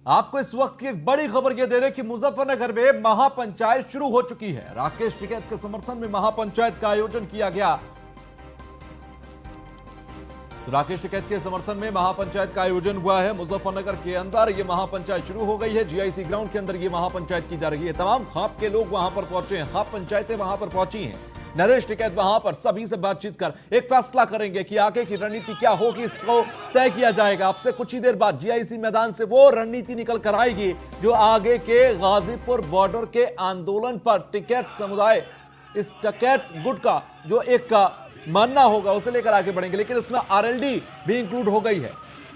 आपको इस वक्त की एक बड़ी खबर यह दे रहे कि मुजफ्फरनगर में महापंचायत शुरू हो चुकी है। राकेश टिकैत के समर्थन में महापंचायत का आयोजन किया गया। तो राकेश टिकैत के समर्थन में महापंचायत का आयोजन हुआ है। मुजफ्फरनगर के अंदर यह महापंचायत शुरू हो गई है। जीआईसी ग्राउंड के अंदर यह महापंचायत की जा रही है। तमाम खाप के लोग वहां पर पहुंचे हैं, खाप पंचायतें वहां पर पहुंची हैं। नरेश टिकैत वहां पर सभी से बातचीत कर एक फैसला करेंगे कि आगे की रणनीति क्या होगी, इसको तय किया जाएगा। आपसे कुछ ही देर बाद जीआईसी मैदान से वो रणनीति निकल कर आएगी जो आगे के गाजीपुर बॉर्डर के आंदोलन पर टिकैत समुदाय, इस टिकैत गुट का जो एक मानना होगा उसे लेकर आगे बढ़ेंगे। लेकिन इसमें आरएलडी भी इंक्लूड हो गई है,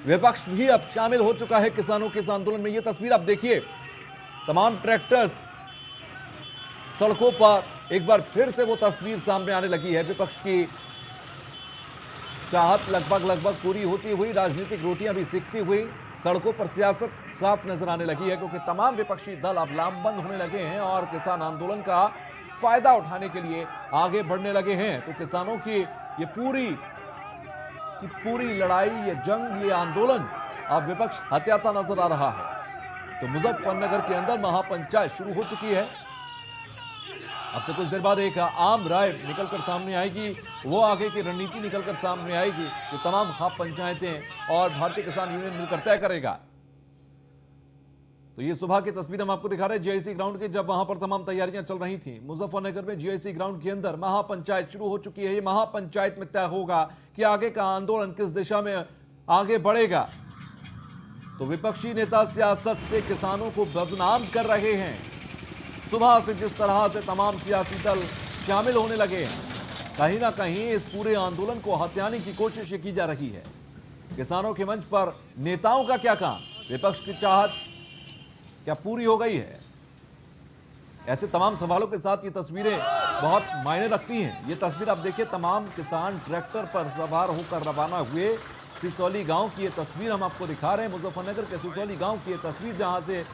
विपक्ष भी अब शामिल हो चुका है किसानों के इस आंदोलन में। यह तस्वीर आप देखिए, तमाम ट्रैक्टर्स सड़कों पर, एक बार फिर से वो तस्वीर सामने आने लगी है। विपक्ष की चाहत लगभग पूरी होती हुई, राजनीतिक रोटियां भी सेकती हुई सड़कों पर सियासत साफ नजर आने लगी है, क्योंकि तमाम विपक्षी दल अब लामबंद होने लगे हैं और किसान आंदोलन का फायदा उठाने के लिए आगे बढ़ने लगे हैं। तो किसानों की ये पूरी लड़ाई, ये जंग, ये आंदोलन अब विपक्ष हथियाता नजर आ रहा है। तो मुजफ्फरनगर के अंदर महापंचायत शुरू हो चुकी है। अब से कुछ देर बाद एक आम राय निकलकर सामने आएगी, वो आगे की रणनीति निकलकर सामने आएगी जो तमाम खाप पंचायतें और भारतीय किसान यूनियन मिलकर तय करेगा। तो ये सुबह की तस्वीर हम आपको दिखा रहे हैं जीआईसी ग्राउंड की, जब वहां पर तमाम तैयारियां चल रही थी। मुजफ्फरनगर में जीआईसी ग्राउंड के अंदर महापंचायत शुरू हो चुकी है। ये महापंचायत में तय होगा कि आगे का आंदोलन किस दिशा में आगे बढ़ेगा। तो विपक्षी नेता सियासत से किसानों को बदनाम कर रहे हैं। सुबह से जिस तरह से तमाम सियासी दल शामिल होने लगे हैं, कहीं ना कहीं इस पूरे आंदोलन को हथियाने की कोशिश की जा रही है। किसानों के मंच पर नेताओं का क्या काम, विपक्ष की चाहत क्या पूरी हो गई है? ऐसे तमाम सवालों के साथ ये तस्वीरें बहुत मायने रखती हैं। ये तस्वीर आप देखिए, तमाम किसान ट्रैक्टर पर सवार होकर रवाना हुए सिसौली गांव की ये तस्वीर हम आपको दिखा रहे हैं। मुजफ्फरनगर के सिसौली गांव की ये तस्वीर, जहां से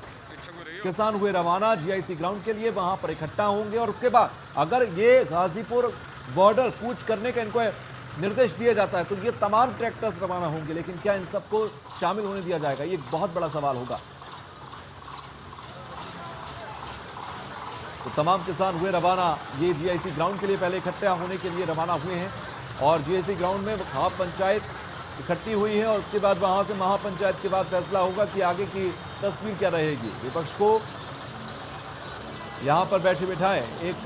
किसान हुए रवाना जीआईसी ग्राउंड के लिए, वहां पर इकट्ठा होंगे और उसके बाद अगर ये गाजीपुर बॉर्डर कूच करने का इनको निर्देश दिया जाता है तो ये तमाम ट्रैक्टर्स रवाना होंगे। लेकिन क्या इन सबको शामिल होने दिया जाएगा, ये एक बहुत बड़ा सवाल होगा। तो तमाम किसान हुए रवाना, ये जीआईसी ग्राउंड के लिए पहले इकट्ठा होने के लिए रवाना हुए हैं और जीआईसी ग्राउंड में खाप पंचायत इकट्ठी हुई है और उसके बाद वहां से महापंचायत के बाद फैसला होगा कि आगे की तस्वीर क्या रहेगी। विपक्ष को यहां पर बैठे बिठाए एक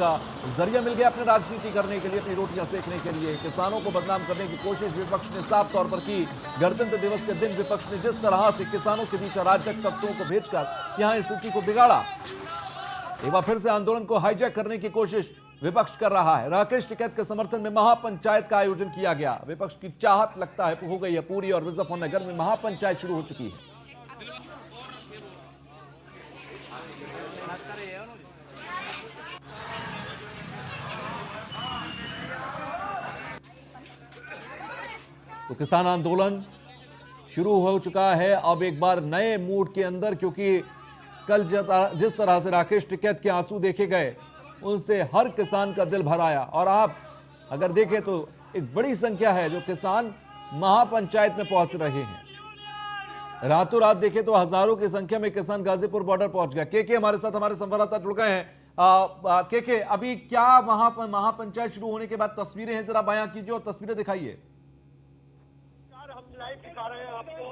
जरिया मिल गया अपने राजनीति करने के लिए, अपनी रोटियां सेकने के लिए। किसानों को बदनाम करने की कोशिश विपक्ष ने साफ तौर पर की। गणतंत्र दिवस के दिन विपक्ष ने जिस तरह से किसानों के बीच अराजक तत्वों को भेजकर यहां स्थिति को बिगाड़ा, एक बार फिर से आंदोलन को हाईजैक करने की कोशिश विपक्ष कर रहा है। राकेश टिकैत के समर्थन में महापंचायत का आयोजन किया गया। विपक्ष की चाहत लगता है हो गई है पूरी और मुजफ्फरनगर में महापंचायत शुरू हो चुकी है। तो किसान आंदोलन शुरू हो चुका है अब एक बार नए मूड के अंदर, क्योंकि कल जिस तरह से राकेश टिकैत के आंसू देखे गए उनसे हर किसान का दिल भर आया। और आप अगर देखें तो एक बड़ी संख्या है जो किसान महापंचायत में पहुंच रहे हैं। रातों रात देखें तो हजारों की संख्या में किसान गाजीपुर बॉर्डर पहुंच गया। के हमारे साथ हमारे संवाददाता जुड़ गए हैं। के अभी क्या वहां पर महापंचायत शुरू होने के बाद तस्वीरें हैं, जरा बयां कीजिए और तस्वीरें दिखाइए। हम लाइव दिखा रहे हैं आपको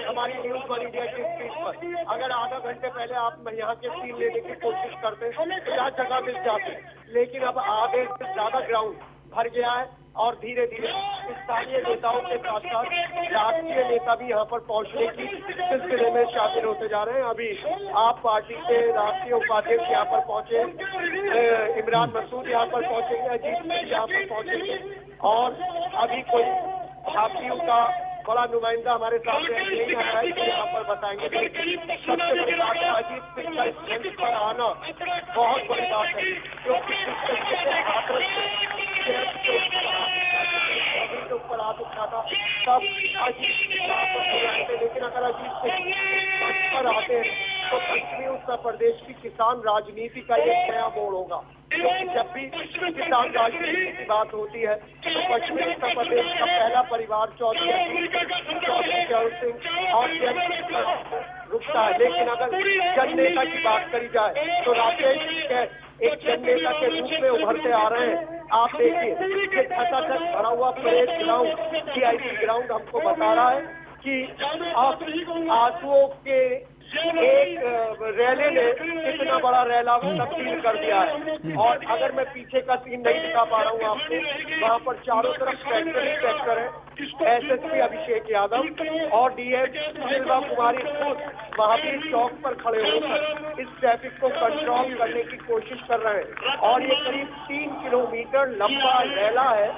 हमारी न्यूज़ वन इंडिया की स्क्रीन पर। अगर आधा घंटे पहले आप यहाँ के सीन लेने की कोशिश करते तो यहाँ जगह मिल जाती, लेकिन अब आधे से ज्यादा ग्राउंड भर गया है और धीरे धीरे स्थानीय नेताओं के साथ साथ राष्ट्रीय नेता भी यहाँ पर पहुँचने की सिलसिले में शामिल होते जा रहे हैं। अभी आप पार्टी के राष्ट्रीय उपाध्यक्ष यहाँ पर पहुँचे, इमरान मसूद यहाँ पर पहुँचेंगे, अजीत सिंह यहाँ पर पहुँचेंगे और अभी कोई भाजपाइयों का बड़ा नुमाइंदा हमारे सामने नहीं आया है कि यहाँ पर बताएंगे। सबसे बड़ी बात है अजीत सिंह का इस मंच पर आना बहुत बड़ी बात है, क्योंकि जिस तरीके से आक्रोश के ऊपर हाथ उठा था तब अजीत सिंह यहाँ पर नहीं आए थे। लेकिन अगर अजीत सिंह मंच पर आते हैं तो पश्चिमी उत्तर प्रदेश की किसान राजनीति का एक नया मोड़ होगा। क्योंकि जब भी किसान राजनीति की बात होती है तो पश्चिमी उत्तर प्रदेश का पहला परिवार चौधरी चरण सिंह और रुक सकता है, लेकिन अगर जन नेता की बात करी जाए तो राकेश एक जन नेता के रूप में उभरते आ रहे हैं। आप देखिए कि खचाखच भरा हुआ परेड ग्राउंड, GIC ग्राउंड हमको बता रहा है कि अब आंसुओं के एक रैली ने इतना बड़ा रैला तब्दील कर दिया है। और अगर मैं पीछे का सीन नहीं दिखा पा रहा हूँ आपको, वहाँ पर चारों तरफ ट्रैक्टर ही ट्रैक्टर है। SSP अभिषेक यादव और DM शिल्पा कुमारी महावीर चौक पर खड़े होकर इस ट्रैफिक को कंट्रोल करने की कोशिश कर रहे हैं। और ये करीब 3 किलोमीटर लंबा रैला है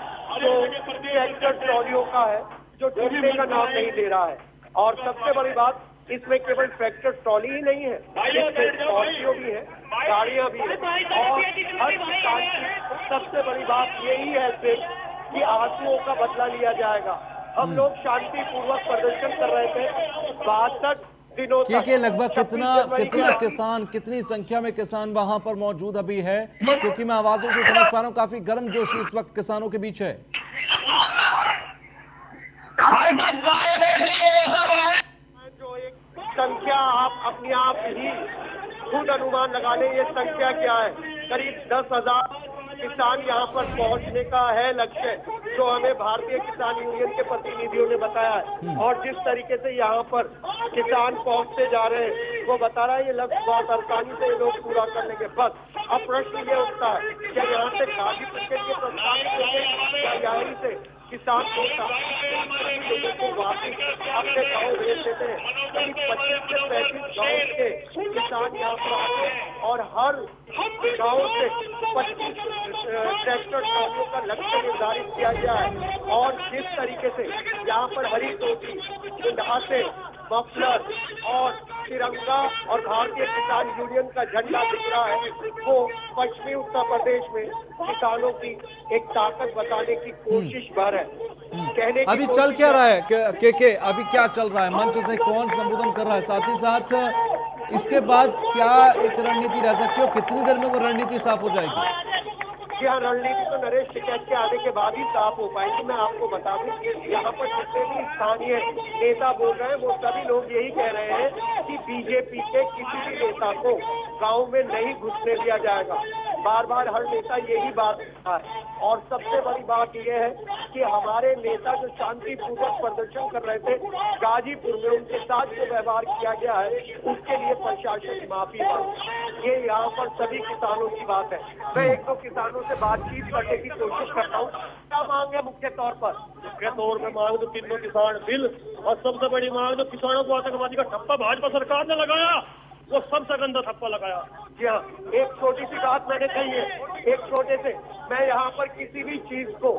जो ट्रैक्टर ट्रॉलियों का है, जो टूटने का नाम नहीं ले रहा है। और सबसे बड़ी बात, इसमें केवल ट्रैक्टर ट्रॉली ही नहीं है, इसमें स्कॉर्पियो भी है, गाड़ियां भी है। और हर किसान की सबसे बड़ी बात यही है कि आंसुओं का बदला लिया जाएगा। हम लोग शांतिपूर्वक प्रदर्शन कर रहे थे 62 दिनों तक। लगभग कितना किसान, कितनी संख्या में किसान वहां पर मौजूद अभी है? क्योंकि मैं आवाजों से समझ पा रहा हूँ काफी गर्म जोशी इस वक्त किसानों के बीच है। जो एक संख्या आप अपने आप ही खुद अनुमान लगा लें, ये संख्या क्या है। करीब 10,000 किसान यहाँ पर पहुँचने का है लक्ष्य, जो हमें भारतीय किसान यूनियन के प्रतिनिधियों ने बताया है। और जिस तरीके से यहाँ पर किसान पहुँचते जा रहे हैं, वो बता रहा है ये लक्ष्य बहुत आसानी से लोग पूरा कर लेंगे। बस अब प्रश्न ये उठता है, क्या यहाँ से गाजीपुर के लिए प्रस्थान तैयारी से किसान लोगों को वापिस अपने गाँव भेज देते हैं। करीब 25 से 35 गाँव के किसान यहाँ पर आते हैं और हर गाँव से 25 ट्रैक्टर ट्रॉलियों का लक्ष्य निर्धारित किया गया है। और जिस तरीके से यहाँ पर हरी टोपी, से मफलर और तिरंगा और भारतीय किसान यूनियन का झंडा दिख रहा है, वो पश्चिमी उत्तर प्रदेश में किसानों की एक ताकत बताने की कोशिश भर है। कहने अभी चल क्या रहा है के अभी क्या चल रहा है? मंच से कौन संबोधन कर रहा है? साथ ही साथ इसके बाद क्या एक रणनीति रह सकती है? कितनी देर में वो रणनीति साफ हो जाएगी? जी हाँ, रणनीति तो नरेश टिकैत के आने के बाद ही साफ हो पाएगी। मैं आपको बता दूं, यहाँ पर जितने भी स्थानीय नेता बोल रहे हैं, वो सभी लोग यही कह रहे हैं कि बीजेपी के किसी भी नेता को गांव में नहीं घुसने दिया जाएगा। बार बार हर नेता यही बात कहता है। और सबसे बड़ी बात यह है कि हमारे नेता जो शांतिपूर्वक प्रदर्शन कर रहे थे गाजीपुर में, उनके साथ जो व्यवहार किया गया है उसके लिए प्रशासन माफी मांगे। ये यहाँ पर सभी किसानों की बात है। मैं एक दो किसानों से बातचीत करने की कोशिश करता हूँ। क्या मांग है मुख्य तौर पर? मुख्य तौर पर मांग तो तीनों किसान बिल, और सबसे बड़ी मांग तो किसानों को आतंकवादी का ठप्पा भाजपा सरकार ने लगाया, वो सबसे गंदा ठप्पा लगाया। जी हाँ, एक छोटी सी बात मैंने कही है, एक छोटे से, मैं यहाँ पर किसी भी चीज को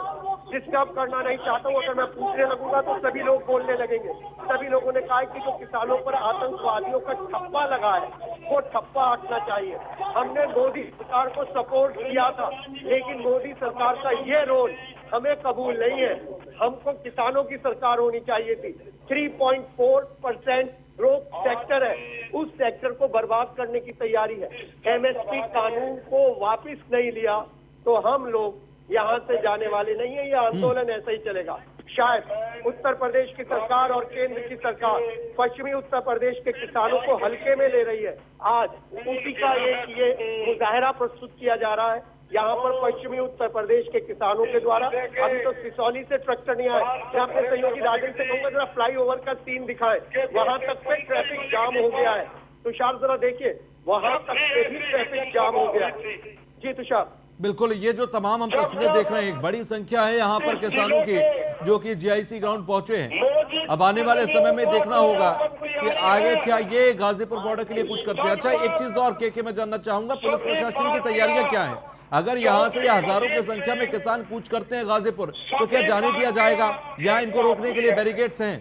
डिस्टर्ब करना नहीं चाहता हूँ। अगर मैं पूछने लगूंगा तो सभी लोग बोलने लगेंगे। सभी लोगों ने कहा कि जो किसानों पर आतंकवादियों का ठप्पा लगा है, वो ठप्पा हटना चाहिए। हमने मोदी सरकार को सपोर्ट किया था, लेकिन मोदी सरकार का ये रोल हमें कबूल नहीं है। हमको किसानों की सरकार होनी चाहिए थी। 3.4% ग्रोथ सेक्टर है, उस सेक्टर को बर्बाद करने की तैयारी है। MSP कानून को वापस नहीं लिया तो हम लोग यहाँ से जाने वाले नहीं है। ये आंदोलन ऐसा ही चलेगा। शायद उत्तर प्रदेश की सरकार और केंद्र की सरकार पश्चिमी उत्तर प्रदेश के किसानों को हल्के में ले रही है। आज उसी का एक ये मुजाहरा प्रस्तुत किया जा रहा है यहाँ पर पश्चिमी उत्तर प्रदेश के किसानों के द्वारा। अभी तो सिसौली से ट्रैक्टर नहीं आए। मैं अपने सहयोगी राजन से कहूंगा जरा फ्लाईओवर का सीन दिखाएं, वहां तक पे ट्रैफिक जाम हो गया है। तुषार जरा देखिए, वहां तक पे भी ट्रैफिक जाम हो गया है। जी तुषार। बिल्कुल, ये जो तमाम हम तस्वीरें देख रहे हैं, एक बड़ी संख्या है यहाँ पर किसानों की जो कि GIC ग्राउंड पहुंचे हैं। अब आने वाले समय में देखना होगा कि आगे क्या ये गाजीपुर बॉर्डर के लिए कुछ करते हैं। अच्छा, एक चीज और के मैं जानना चाहूंगा, पुलिस प्रशासन की तैयारियां क्या है? अगर यहाँ से हजारों की संख्या में किसान कूच करते हैं गाजीपुर, तो क्या जाने दिया जाएगा या इनको रोकने के लिए बैरिकेड्स हैं?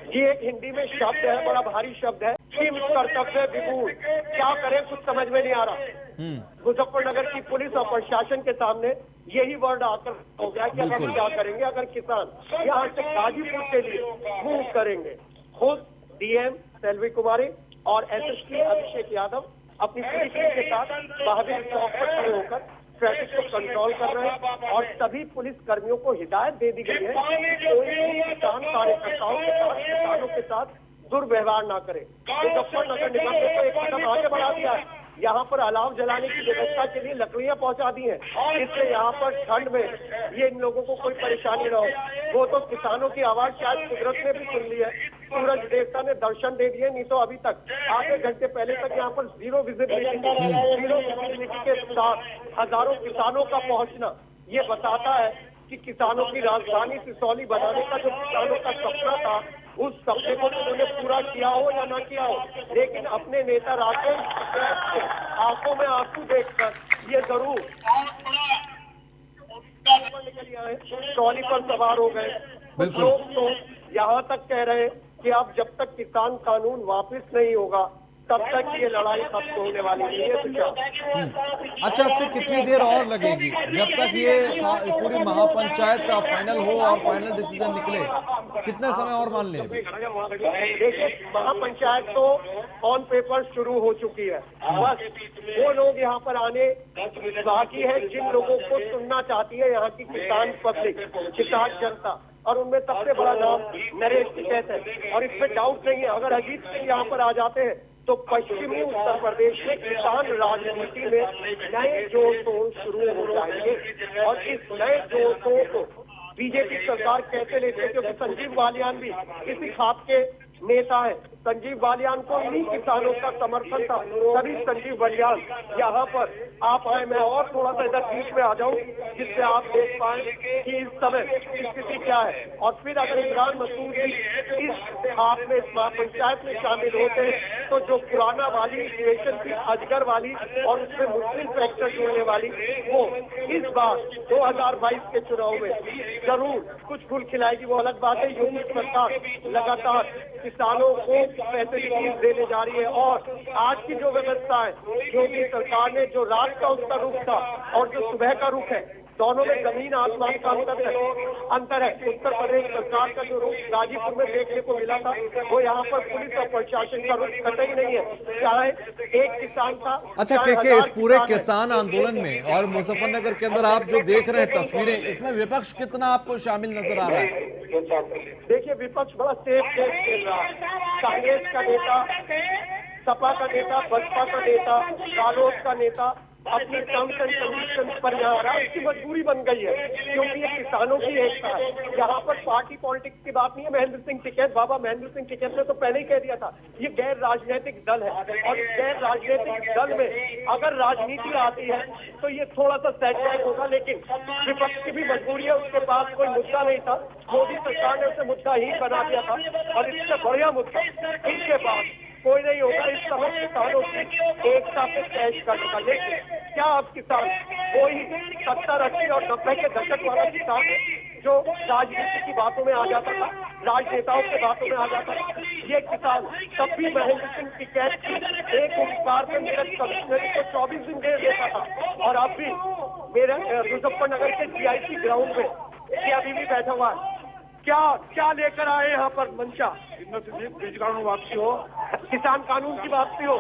ये एक हिंदी में शब्द है, बड़ा भारी शब्द है, कर्तव्य विमूढ़। क्या करें कुछ समझ में नहीं आ रहा। मुजफ्फरनगर की पुलिस और प्रशासन के सामने यही वर्ड आकर हो गया कि हम क्या करेंगे अगर किसान यहाँ से गाजीपुर के लिए मूव करेंगे। खुद DM सेल्वी कुमारी और SSP अभिषेक यादव अपनी पुलिस के साथ महावीर चौक पर खड़े होकर ट्रैफिक को कंट्रोल कर रहे हैं। और सभी पुलिस कर्मियों को हिदायत दे दी गई है कोई भी किसान कार्यकर्ताओं के साथ, किसानों के साथ दुर्व्यवहार ना करे। मुजफ्फरनगर निगम ने तो एक कदम आगे बढ़ा दिया है, यहाँ पर अलाव जलाने की व्यवस्था के लिए लकड़ियां पहुंचा दी हैं, इससे यहाँ पर ठंड में ये इन लोगों को कोई परेशानी ना हो। वो तो किसानों की आवाज शायद कुदरत ने भी सुन ली है, सूरज देवता ने दर्शन दे दिए, नहीं तो अभी तक आधे घंटे पहले तक यहाँ पर जीरो विजिबिलिटी के साथ हजारों किसानों का पहुंचना ये बताता है कि किसानों की राजधानी सिसौली बनाने का जो किसानों का सपना था, उस सपने को उन्होंने पूरा किया हो या ना किया हो, लेकिन अपने नेता राकेश आंखों में आंसू देखकर ये जरूर निकल आए, ट्रॉली पर सवार हो गए। कुछ लोग तो यहाँ तक कह रहे हैं कि अब जब तक किसान कानून वापस नहीं होगा तब तक ये लड़ाई खत्म होने वाली नहीं है। अच्छा, अच्छा, कितनी देर और लगेगी जब तक ये पूरी महापंचायत फाइनल हो और फाइनल डिसीजन निकले? कितने समय और मान लें? देखिए, महापंचायत तो ऑन पेपर शुरू हो चुकी है, बस वो लोग यहाँ पर आने बाकी है जिन लोगों को सुनना चाहती है यहाँ की किसान पब्लिक, किसान जनता, और उनमें सबसे बड़ा नाम नरेश टिकैत है। और इसमें डाउट नहीं है, अगर अजीत सिंह यहाँ पर आ जाते हैं तो पश्चिमी उत्तर प्रदेश में किसान राजनीति में नए जोर शोर शुरू हो जाएंगे। और इस नए जोर शोर को बीजेपी सरकार कैसे लेती है, क्योंकि संजीव बालियान भी इसी खाप के नेता है। संजीव बालियान को इन्हीं किसानों का समर्थन था, तभी संजीव बालियान यहाँ पर आप आए। मैं और थोड़ा सा इधर बीच में आ जाऊं जिससे आप देख पाए कि इस समय स्थिति क्या है। और फिर अगर इमरान मसूद जी इस खाप में, इस महापंचायत में शामिल होते हैं तो जो पुराना वाली इक्वेशन थी अजगर वाली और उसमें मुस्लिम फैक्टर जोड़ने वाली, वो इस बार 2022 के चुनाव में जरूर कुछ फूल खिलाएगी। वो अलग बात है, योगी सरकार लगातार किसानों को फैसिलिटीज देने जा रही है। और आज की जो व्यवस्था है, योगी सरकार ने जो रात का उसका रुख था और जो सुबह का रुख है, दोनों में जमीन आसमान का अंतर है। उत्तर प्रदेश सरकार का जो रुख गाजीपुर में देखने को मिला था, वो यहाँ पर पुलिस और प्रशासन का रुख कतई नहीं है, चाहे एक किसान का। अच्छा, के इस पूरे किसान आंदोलन में और मुजफ्फरनगर के अंदर आप जो देख रहे हैं तस्वीरें, इसमें विपक्ष कितना आपको शामिल नजर आ रहा है? देखिए, विपक्ष बड़ा सेफ गेम खेल रहा है। कांग्रेस का नेता, सपा का नेता, बसपा का नेता, रालोद का नेता अपनी टर्म्स एंड कंडीशंस पर यहाँ आ रहा है। इसकी मजबूरी बन गई है, क्योंकि ये किसानों की एकता है। यहाँ पर पार्टी पॉलिटिक्स की बात नहीं है। महेंद्र सिंह टिकैत, बाबा महेंद्र सिंह टिकैत ने तो पहले ही कह दिया था ये गैर राजनीतिक दल है, और इस गैर राजनीतिक दल में अगर राजनीति आती है तो ये थोड़ा सा सेटबैक होगा। लेकिन विपक्ष की भी मजबूरी है, उसके पास कोई मुद्दा नहीं था, मोदी सरकार ने उसे मुद्दा ही बना दिया था, और इससे बढ़िया मुद्दा इनके पास कोई नहीं होगा। इस समय किसानों की एकता पे तैश करने का। लेकिन क्या अब किसान कोई 70, 80 और 90 के दशक वाला किसान जो राजनीति की बातों में आ जाता था, राजनेताओं की बातों में आ जाता था, ये किसान तब भी महेंद्र सिंह टिकैत की एक उपकार में मेरठ कमिश्नरी को 24 दिन दे देता था। और अब भी मेरे मुजफ्फरनगर के GIC ग्राउंड में ये अभी भी बैठा हुआ है। क्या लेकर आए यहाँ पर मंशा? बीज कानून वापसी हो, किसान कानून की वापसी हो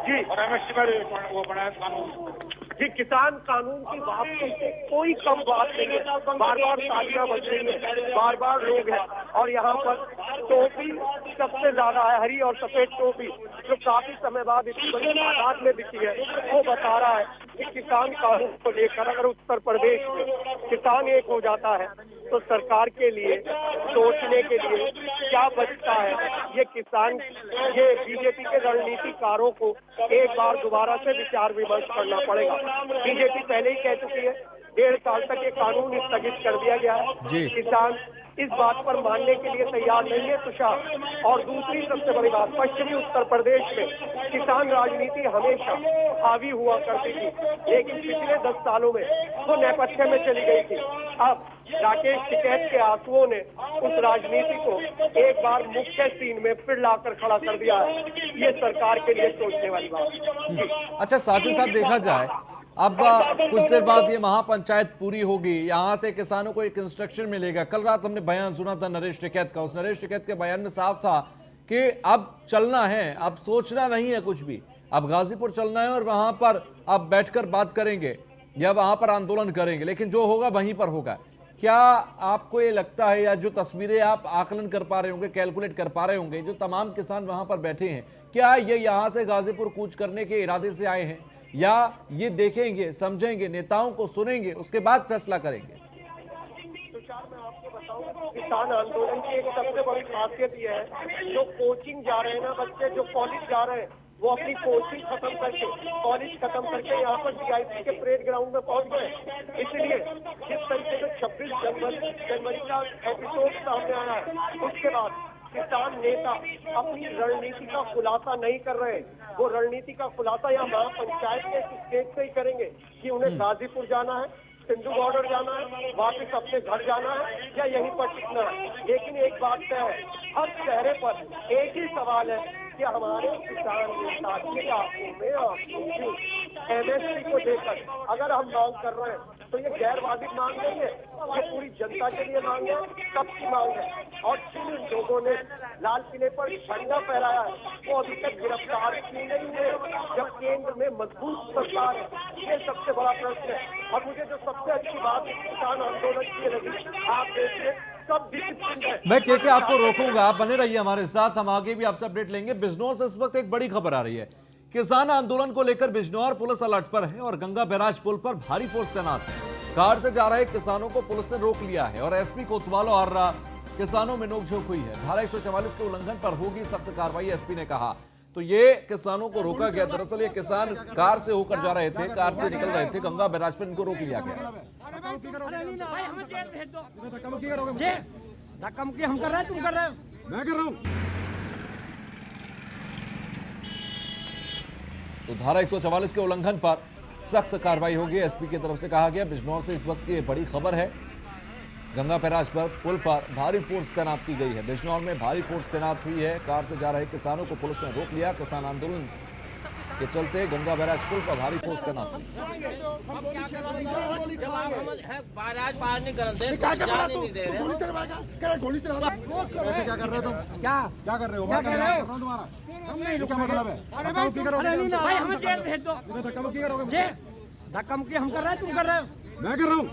जी, और MST पर वो बनाया कानून जी। किसान कानून की वापसी से कोई कम बात नहीं है। बार बार तालियां बज रही है, बार बार लोग हैं, और यहाँ पर टोपी सबसे ज्यादा है, हरी और सफेद टोपी, जो काफी समय बाद इतनी बड़ी तादाद में बिकी है। वो बता रहा है कि किसान कानून को लेकर अगर उत्तर प्रदेश में किसान एक हो जाता है तो सरकार के लिए सोचने के लिए क्या बचता है। ये किसान, ये बीजेपी के रणनीतिकारों को एक बार दोबारा से विचार विमर्श करना पड़ेगा। बीजेपी पहले ही कह चुकी है 1.5 साल तक ये कानून स्थगित कर दिया गया है। किसान इस बात पर मानने के लिए तैयार नहीं है, तुषार। और दूसरी सबसे बड़ी बात, पश्चिमी उत्तर प्रदेश में किसान राजनीति हमेशा हावी हुआ करती थी, लेकिन पिछले 10 सालों में वो नेपथ्य में चली गई थी। अब राकेश टिकैत के आंसुओं ने उस राजनीति को एक बार मुख्य सीन में फिर लाकर खड़ा कर दिया है। ये सरकार के लिए सोचने वाली बात। अच्छा, साथ ही साथ देखा जाए अब कुछ देर बाद ये महापंचायत पूरी होगी, यहाँ से किसानों को एक इंस्ट्रक्शन मिलेगा। कल रात हमने बयान सुना था नरेश टिकैत का, उस नरेश टिकैत के बयान में साफ था कि अब चलना है, अब सोचना नहीं है कुछ भी, अब गाजीपुर चलना है और वहां पर अब बैठकर बात करेंगे या वहां पर आंदोलन करेंगे, लेकिन जो होगा वहीं पर होगा। क्या आपको ये लगता है, या जो तस्वीरें आप आकलन कर पा रहे होंगे, कैलकुलेट कर पा रहे होंगे, जो तमाम किसान वहां पर बैठे हैं, क्या ये यहां से गाजीपुर कूच करने के इरादे से आए हैं, या ये देखेंगे, समझेंगे, नेताओं को सुनेंगे, उसके बाद फैसला करेंगे? तुषार, मैं आपको बताऊं, किसान आंदोलन की एक सबसे बड़ी खासियत यह है, जो कोचिंग जा रहे हैं ना बच्चे, जो कॉलेज जा रहे हैं, वो अपनी कोचिंग खत्म करके, कॉलेज खत्म करके यहाँ पर DIC के परेड ग्राउंड में पहुंच गए। इसलिए जिस तरीके से 26 जनवरी का एपिसोड सामने आया है, उसके बाद किसान नेता अपनी रणनीति का खुलासा नहीं कर रहे। वो रणनीति का खुलासा यहाँ महापंचायत के स्टेज से ही करेंगे कि उन्हें गाजीपुर जाना है, सिंधु बॉर्डर जाना है, वापस अपने घर जाना है, या यहीं पर टिकना है। लेकिन एक बात तय है, हर चेहरे पर एक ही सवाल है कि हमारे किसान नेता की आंखों में MSP को लेकर अगर हम मांग कर रहे हैं तो ये गैर वाजिब मांग नहीं है, ये पूरी जनता के लिए मांग है, सबकी मांग है। और जिन लोगों ने लाल किले पर झंडा फहराया है वो अभी तक गिरफ्तार क्यों नहीं हुए, जब केंद्र में मजबूत सरकार है? ये सबसे बड़ा प्रश्न है। और मुझे जो सबसे अच्छी बात इस किसान आंदोलन की लगी, आप देखिए सब डिसिप्लिन है। मैं के आपको रोकूंगा, आप बने रहिए हमारे साथ, हम आगे भी आपसे अपडेट लेंगे। बिजनौर से इस वक्त एक बड़ी खबर आ रही है। किसान आंदोलन को लेकर बिजनौर पुलिस अलर्ट पर है और गंगा बैराज पुल पर भारी फोर्स तैनात है। कार से जा रहे किसानों को पुलिस ने रोक लिया है और SP कोतवाल और किसानों में नोकझोंक हुई है। धारा 144 के उल्लंघन पर होगी सख्त कार्रवाई, SP ने कहा। तो ये किसानों को रोका गया। दरअसल ये किसान कार से होकर जा रहे थे, कार से निकल रहे थे, गंगा बैराज पर इनको रोक लिया गया। धक्का-मुक्की हम कर रहे हैं, तुम कर रहे हो? मैं कर रहा हूँ। तो धारा 144 के उल्लंघन पर सख्त कार्रवाई होगी, SP की तरफ से कहा गया। बिजनौर से इस वक्त की बड़ी खबर है। गंगा बैराज पर पुल पर भारी फोर्स तैनात की गई है। बिजनौर में भारी फोर्स तैनात हुई है। कार से जा रहे किसानों को पुलिस ने रोक लिया। किसान आंदोलन के चलते गंगा बैराज पुल पर भारी फोर्स तैनात हुई। बैराज पार नहीं करते, जाने नहीं दे रहे। गोली चला ऐसे क्या कर रहे हो तुम? क्या कर रहे हो? मैं कर रहा हूं तुम्हारा। क्या मतलब है? भाई हमें जेल भेज दो। धक्का-मुक्की करोगे? धक्का-मुक्की हम कर रहे हैं, तुम कर रहे हो? मैं कर रहा हूँ।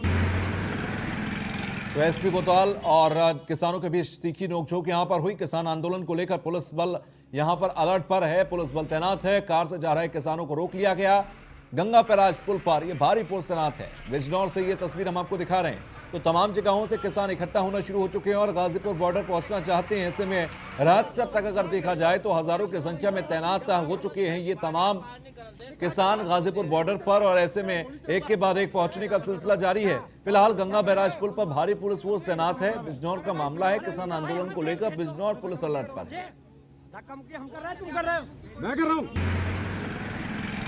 तो SP कोतवाल और किसानों के बीच तीखी नोकझोंक यहां पर हुई। किसान आंदोलन को लेकर पुलिस बल यहां पर अलर्ट पर है, पुलिस बल तैनात है। कार से जा रहे किसानों को रोक लिया गया। गंगा बैराज पुल पर यह भारी फोर्स तैनात है। बिजनौर से ये तस्वीर हम आपको दिखा रहे हैं। तो तमाम जगहों से किसान इकट्ठा होना शुरू हो चुके हैं और गाजीपुर बॉर्डर पहुंचना चाहते हैं। ऐसे में रात से अब तक अगर देखा जाए तो हजारों की संख्या में तैनात हो चुके हैं ये तमाम किसान गाजीपुर बॉर्डर पर, और ऐसे में एक के बाद एक पहुंचने का सिलसिला जारी है। फिलहाल गंगा बैराज पुल पर भारी पुलिस फोर्स तैनात है। बिजनौर का मामला है। किसान आंदोलन को लेकर बिजनौर पुलिस अलर्ट पर है। धक्का-मुक्की हम कर रहे हैं, तुम कर रहे हो? मैं कर रहा हूँ।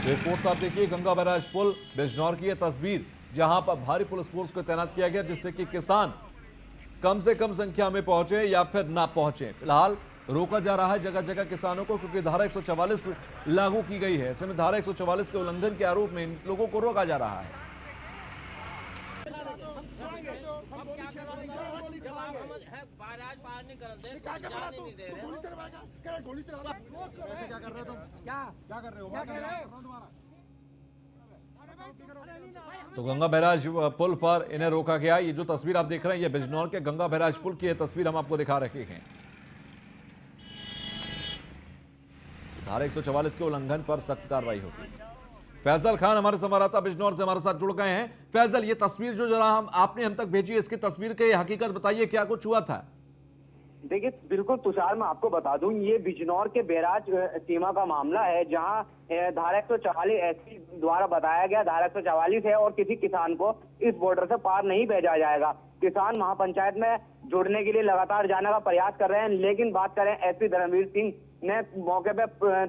ये फोर्स आप देखिए, गंगा बैराज पुल बिजनौर की ये तस्वीर, जहां पर भारी पुलिस फोर्स को तैनात किया गया जिससे कि किसान कम से कम संख्या में पहुंचे या फिर ना पहुंचे। फिलहाल रोका जा रहा है जगह जगह किसानों को, क्योंकि धारा 144 लागू की गई है। ऐसे में धारा 144 के उल्लंघन के आरोप में इन लोगों को रोका जा रहा है। बैराज पार नहीं करते, जाने नहीं दे रहे। गोली चला ऐसे क्या कर रहे हो तुम? क्या कर रहे हो? मैं कर रहा हूँ तुम्हारा। तो गंगा बैराज पुल पर इन्हें रोका गया। ये जो तस्वीर आप देख रहे हैं ये बिजनौर के गंगा बैराज पुल की ये तस्वीर हम आपको दिखा रहे हैं। धारा 144 के उल्लंघन पर सख्त कार्रवाई होगी। फैजल खान हमारे संवाददाता बिजनौर से हमारे साथ जुड़ गए हैं। फैजल, ये तस्वीर जो जरा आपने हम तक भेजी है, इसकी तस्वीर की हकीकत बताइए, क्या कुछ हुआ था? देखिए, बिल्कुल तुषार, मैं आपको बता दूं, ये बिजनौर के बैराज सीमा का मामला है, जहां धारा 144 SP द्वारा बताया गया धारा 144 है और किसी किसान को इस बॉर्डर से पार नहीं भेजा जाएगा। किसान महापंचायत में जुड़ने के लिए लगातार जाने का प्रयास कर रहे हैं, लेकिन बात करें SP धर्मवीर सिंह ने मौके पे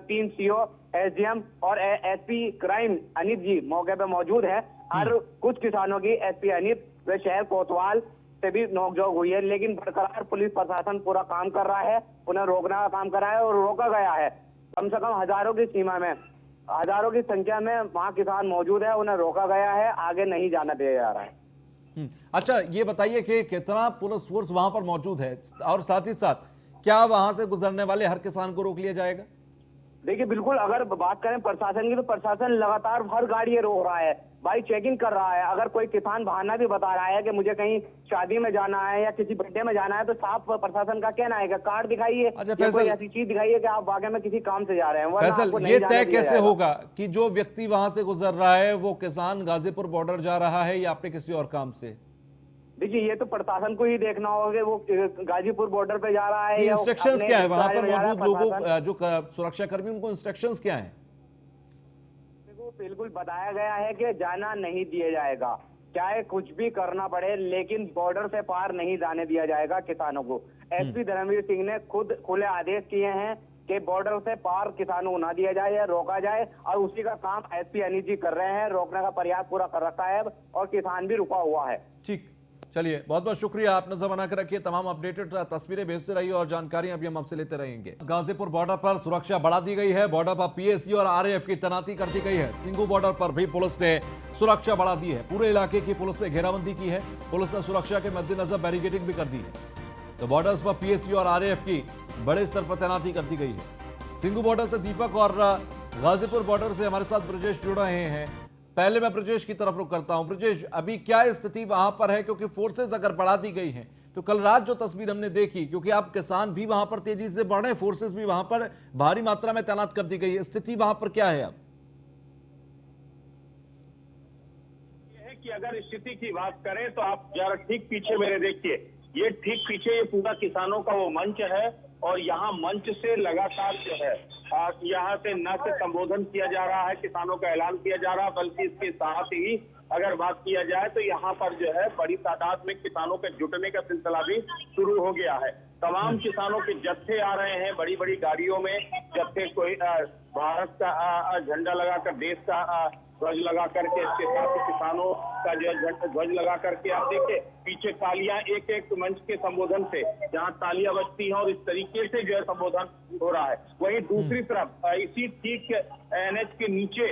3 CO, SDM और SP क्राइम अनित जी मौके पे मौजूद है। और कुछ किसानों की SP अनित व शहर कोतवाल से भी नोकझोंक हुई है, लेकिन बरकरार पुलिस प्रशासन पूरा काम कर रहा है, उन्हें रोकने का काम कर रहा है और रोका गया है। कम से कम हजारों की सीमा में, हजारों की संख्या में वहाँ किसान मौजूद है, उन्हें रोका गया है, आगे नहीं जाना दिया जा रहा है। अच्छा, ये बताइए कि कितना पुलिस फोर्स वहां पर मौजूद है और साथ ही साथ क्या वहां से गुजरने वाले हर किसान को रोक लिया जाएगा? देखिए बिल्कुल, अगर बात करें प्रशासन की तो प्रशासन लगातार हर गाड़ी रोक रहा है भाई, चेकिंग कर रहा है। अगर कोई किसान बहाना भी बता रहा है कि मुझे कहीं शादी में जाना है या किसी बर्थडे में जाना है, तो साफ प्रशासन का कहना है कि कार्ड दिखाइए अच्छा, या फैसल, कोई ऐसी चीज दिखाइए कि आप वाकई में किसी काम से जा रहे हैं, वरना फैसल, आपको नहीं ये जाने तय दिया कैसे जाएगा। होगा कि जो व्यक्ति वहां से गुजर रहा है वो किसान गाजीपुर बॉर्डर जा रहा है या अपने किसी और काम से? देखिए ये तो प्रशासन को ही देखना होगा कि वो गाजीपुर बॉर्डर पे जा रहा है या इंस्ट्रक्शंस अपने क्या है वहां राज्य पर में जा रहा है। मौजूद लोगों प्रशासन जो सुरक्षा कर्मी, उनको इंस्ट्रक्शंस क्या है? को बिल्कुल बताया गया है कि जाना नहीं दिया जाएगा, चाहे कुछ भी करना पड़े, लेकिन बॉर्डर से पार नहीं जाने दिया जाएगा किसानों को। एसपी धर्मवीर सिंह ने खुद खुले आदेश किए हैं कि बॉर्डर से पार किसानों को ना दिया जाए या रोका जाए, और उसी का काम एसपी अनिल जी कर रहे हैं। रोकने का प्रयास पूरा कर रखा है और किसान भी रुका हुआ है। ठीक, चलिए, बहुत बहुत शुक्रिया। आप नजर बना कर रखिए, तमाम अपडेटेड तस्वीरें भेजते रहिए और जानकारियां भी हम आपसे लेते रहेंगे। गाजीपुर बॉर्डर पर सुरक्षा बढ़ा दी गई है। बॉर्डर पर पीएसी और आरएएफ की तैनाती कर दी गई है। सिंगू बॉर्डर पर भी पुलिस ने सुरक्षा बढ़ा दी है। पूरे इलाके की पुलिस ने घेराबंदी की है। पुलिस ने सुरक्षा के मद्देनजर बैरिकेडिंग भी कर दी है। तो बॉर्डर्स पर पीएसी और आरएएफ की बड़े स्तर पर तैनाती कर दी गई है। सिंगू बॉर्डर से दीपक और गाजीपुर बॉर्डर से हमारे साथ ब्रजेश जुड़ रहे हैं। पहले मैं ब्रजेश की तरफ रुख करता हूं। ब्रजेश, अभी क्या स्थिति वहां पर है, क्योंकि फोर्सेस अगर बढ़ा दी गई हैं तो कल रात जो तस्वीर हमने देखी, क्योंकि आप किसान भी वहां पर तेजी से बढ़ रहे हैं, फोर्सेस भी वहां पर भारी मात्रा में तैनात कर दी गई है, स्थिति वहां पर क्या है अब? कि अगर स्थिति की बात करें तो आप जरा ठीक पीछे मेरे देखिए, ये ठीक पीछे ये पूरा किसानों का वो मंच है, और यहाँ मंच से लगातार जो है यहाँ से न सिर्फ संबोधन किया जा रहा है, किसानों का ऐलान किया जा रहा है, बल्कि इसके साथ ही अगर बात किया जाए तो यहाँ पर जो है बड़ी तादाद में किसानों के जुटने का सिलसिला भी शुरू हो गया है। तमाम किसानों के जत्थे आ रहे हैं, बड़ी बड़ी गाड़ियों में जत्थे, कोई भारत का झंडा लगाकर, देश का ध्वज लगा करके, इसके साथ किसानों का जो ध्वज लगा करके आप देखिए पीछे तालियां एक एक मंच के संबोधन से, जहां तालियां बजती हैं और इस तरीके से जो है संबोधन हो रहा है। वहीं दूसरी तरफ इसी ठीक एनएच के नीचे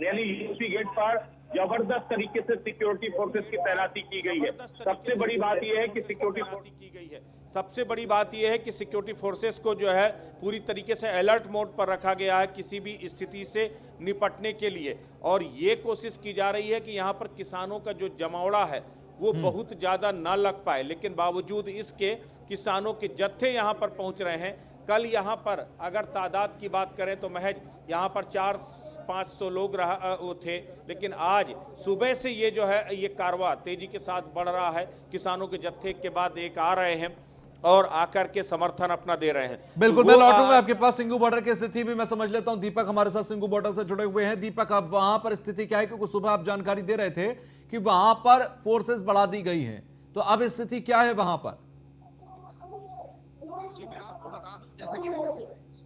यानी यूपी गेट पर जबरदस्त तरीके से सिक्योरिटी फोर्सेस की तैनाती की गई है। सबसे बड़ी बात यह है कि सिक्योरिटी की गई है। सबसे बड़ी बात यह है कि सिक्योरिटी फोर्सेस को जो है पूरी तरीके से अलर्ट मोड पर रखा गया है किसी भी स्थिति से निपटने के लिए, और ये कोशिश की जा रही है कि यहाँ पर किसानों का जो जमावड़ा है वो बहुत ज्यादा ना लग पाए, लेकिन बावजूद इसके किसानों के जत्थे यहाँ पर पहुंच रहे हैं। कल यहाँ पर अगर तादाद की बात करें तो महज यहाँ पर 400-500 लोग वो थे, लेकिन आज सुबह से ये जो है ये कारवां तेजी के साथ बढ़ रहा है। किसानों के जत्थे के बाद एक आ रहे हैं और आकर के समर्थन अपना दे रहे हैं। बिल्कुल, मैं लौटूंगा आपके पास। सिंगू बॉर्डर की स्थिति भी मैं समझ लेता हूं। दीपक हमारे साथ सिंगू बॉर्डर से जुड़े हुए हैं। दीपक, अब वहां पर स्थिति क्या है, क्योंकि सुबह आप जानकारी दे रहे थे कि वहां पर फोर्सेस बढ़ा दी गई हैं, तो अब स्थिति क्या है वहां पर?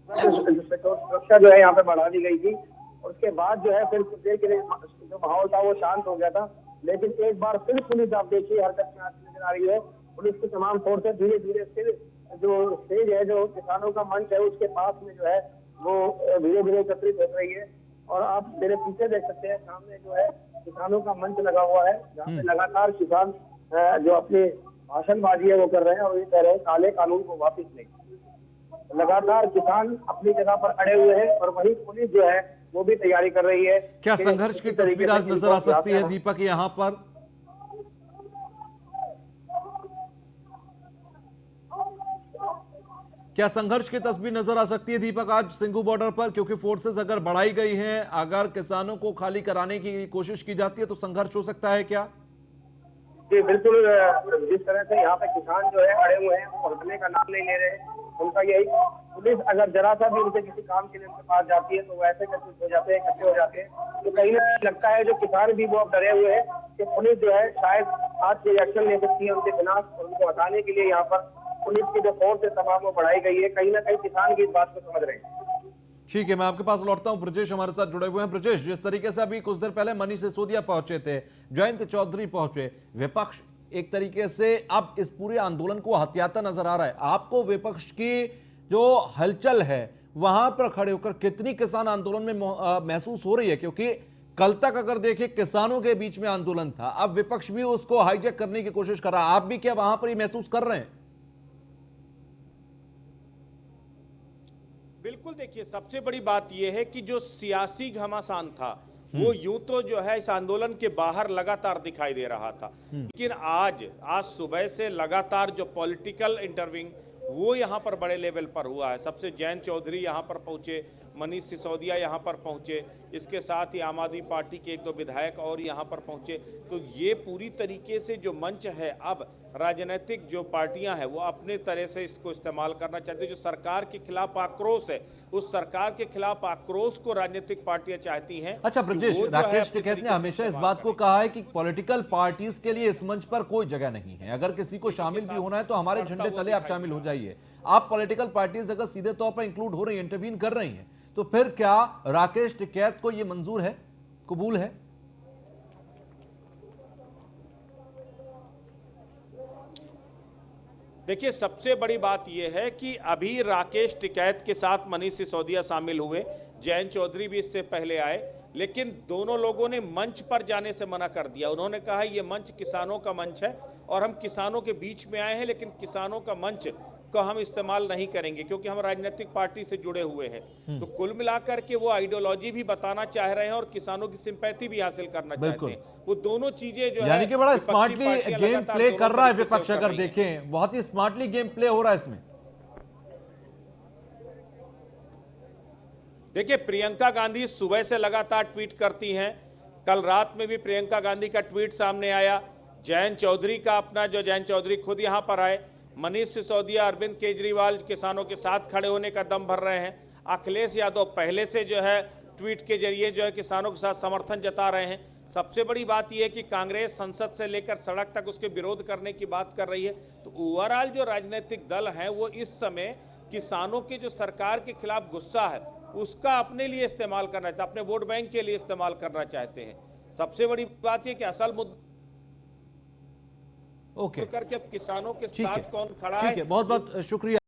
सुरक्षा जो है यहाँ पे बढ़ा दी गई थी, उसके बाद जो है फिर कुछ देर के लिए जो माहौल था वो शांत हो गया था, लेकिन एक बार फिर पुलिस आप देखिए हरकत में आती नजर आ रही है। पुलिस की तमाम फोर्सेस धीरे धीरे फिर जो स्टेज है, जो किसानों का मंच है, उसके पास में जो है वो धीरे धीरे एकत्रित हो रही है। और आप मेरे पीछे देख सकते हैं, सामने जो है किसानों का मंच लगा हुआ है, जहाँ पे लगातार किसान जो अपनी भाषणबाजी है वो कर रहे हैं और ये कह रहे हैं काले कानून को वापिस लें। लगातार किसान अपनी जगह पर अड़े हुए हैं और वही पुलिस जो है वो भी तैयारी कर रही है। क्या संघर्ष की तस्वीर आज नजर आ सकती है दीपक यहाँ पर? क्या संघर्ष की तस्वीर नजर आ सकती है दीपक आज सिंगू बॉर्डर पर, क्योंकि फोर्सेस अगर बढ़ाई गई हैं, अगर किसानों को खाली कराने की कोशिश की जाती है तो संघर्ष हो सकता है क्या? जी बिल्कुल, जिस तरह से यहाँ पे किसान जो है अड़े हुए हैं वो हटने का नाम नहीं ले रहे हैं। उनका यही, पुलिस अगर जरा सा भी उनसे किसी काम के लिए उनके पास जाती है तो वो ऐसे हो जाते हैं, इकट्ठे हो जाते हैं। तो कहीं ना कहीं लगता है जो किसान भी वो अब डरे हुए हैं कि पुलिस जो है शायद आज कोई एक्शन ले सकती है उनके खिलाफ, और उनको हटाने के लिए यहाँ पर पुलिस की जो फोर्स है तमाम वो बढ़ाई गई है। कहीं ना कहीं किसान भी इस बात को समझ रहे हैं। ठीक है, मैं आपके पास लौटता हूं। ब्रजेश हमारे साथ जुड़े हुए हैं। ब्रजेश, जिस तरीके से अभी कुछ देर पहले मनीष सिसोदिया पहुंचे थे, जयंत चौधरी पहुंचे, विपक्ष एक तरीके से अब इस पूरे आंदोलन को हथियाता नजर आ रहा है। आपको विपक्ष की जो हलचल है वहां पर खड़े होकर कितनी किसान आंदोलन में महसूस हो रही है? क्योंकि कल तक अगर देखें किसानों के बीच में आंदोलन था, अब विपक्ष भी उसको हाईजैक करने की कोशिश कर रहा है। आप भी क्या वहां पर ये महसूस कर रहे हैं? बिल्कुल, देखिए सबसे बड़ी बात यह है कि जो सियासी घमासान था वो यूं तो जो है इस आंदोलन के बाहर लगातार दिखाई दे रहा था, लेकिन आज सुबह से लगातार जो पॉलिटिकल इंटरविंग वो यहाँ पर बड़े लेवल पर हुआ है। सबसे जयंत चौधरी यहाँ पर पहुंचे, मनीष सिसोदिया यहाँ पर पहुंचे, इसके साथ ही आम आदमी पार्टी के एक दो विधायक और यहाँ पर पहुंचे। तो ये पूरी तरीके से जो मंच है, अब राजनीतिक जो पार्टियां हैं वो अपने तरह से इसको इस्तेमाल करना चाहती है। जो सरकार के खिलाफ आक्रोश है, उस सरकार के खिलाफ आक्रोश को राजनीतिक पार्टियां चाहती हैं। अच्छा ब्रजेश, राकेश टिकैत ने हमेशा इस बात को कहा है कि पॉलिटिकल पार्टीज के लिए इस मंच पर कोई जगह नहीं है, अगर किसी को शामिल भी होना है तो हमारे झंडे तले आप शामिल हो जाइए। आप पॉलिटिकल पार्टीज अगर सीधे तौर पर इंक्लूड हो रही है, इंटरवीन कर रही हैं, तो फिर क्या राकेश टिकैत को यह मंजूर है, कबूल है? देखिए सबसे बड़ी बात यह है कि अभी राकेश टिकैत के साथ मनीष सिसोदिया शामिल हुए, जयंत चौधरी भी इससे पहले आए, लेकिन दोनों लोगों ने मंच पर जाने से मना कर दिया। उन्होंने कहा यह मंच किसानों का मंच है और हम किसानों के बीच में आए हैं, लेकिन किसानों का मंच को हम इस्तेमाल नहीं करेंगे क्योंकि हम राजनीतिक पार्टी से जुड़े हुए हैं। तो कुल मिलाकर के वो आइडियोलॉजी भी बताना चाह रहे हैं और किसानों की सिंपैथी भी हासिल करना चाहते हैं। वो दोनों चीजें जो यानी कि बड़ा स्मार्टली गेम प्ले कर रहा है विपक्ष। अगर देखें बहुत ही स्मार्टली गेम प्ले हो रहा है इसमें। देखिए प्रियंका गांधी सुबह से लगातार ट्वीट करती हैं, कल रात में भी प्रियंका गांधी का ट्वीट सामने आया, जयंत चौधरी का अपना, जो जयंत चौधरी खुद यहां पर आए, मनीष सिसोदिया, अरविंद केजरीवाल किसानों के साथ खड़े होने का दम भर रहे हैं, अखिलेश यादव पहले से जो है ट्वीट के जरिए जो है किसानों के साथ समर्थन जता रहे हैं। सबसे बड़ी बात यह है कि कांग्रेस संसद से लेकर सड़क तक उसके विरोध करने की बात कर रही है। तो ओवरऑल जो राजनीतिक दल हैं वो इस समय किसानों के जो सरकार के खिलाफ गुस्सा है उसका अपने लिए इस्तेमाल करना चाहते, अपने वोट बैंक के लिए इस्तेमाल करना चाहते हैं। सबसे बड़ी बात यह कि असल मुद्दा ओके करके अब किसानों के ठीक साथ कौन खड़ा है। ठीक है, बहुत बहुत शुक्रिया।